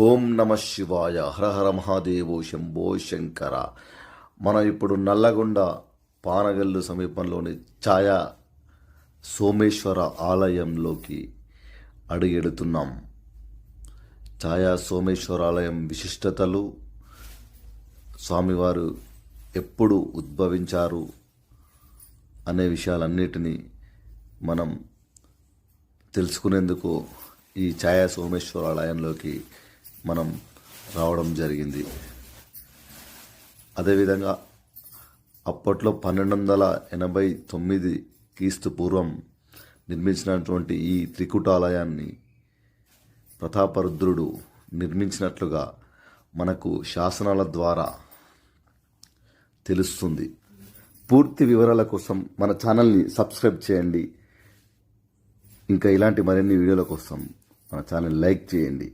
ఓం నమ శివాయ. హర హర మహాదేవో శంభో శంకర. మనం ఇప్పుడు నల్లగొండ పానగల్లు సమీపంలోని ఛాయా సోమేశ్వర ఆలయంలోకి అడుగెడుతున్నాం. ఛాయా సోమేశ్వర ఆలయం విశిష్టతలు, స్వామివారు ఎప్పుడు ఉద్భవించారు అనే విషయాలన్నిటినీ మనం తెలుసుకునేందుకు ఈ ఛాయా సోమేశ్వర ఆలయంలోకి మనం రావడం జరిగింది. అదేవిధంగా అప్పట్లో 1289 క్రీస్తు పూర్వం నిర్మించినటువంటి ఈ త్రికుటాలయాన్ని ప్రతాపరుద్రుడు నిర్మించినట్లుగా మనకు శాసనాల ద్వారా తెలుస్తుంది. పూర్తి వివరాల కోసం మన ఛానల్ని సబ్స్క్రైబ్ చేయండి. ఇంకా ఇలాంటి మరిన్ని వీడియోల కోసం మన ఛానల్ లైక్ చేయండి.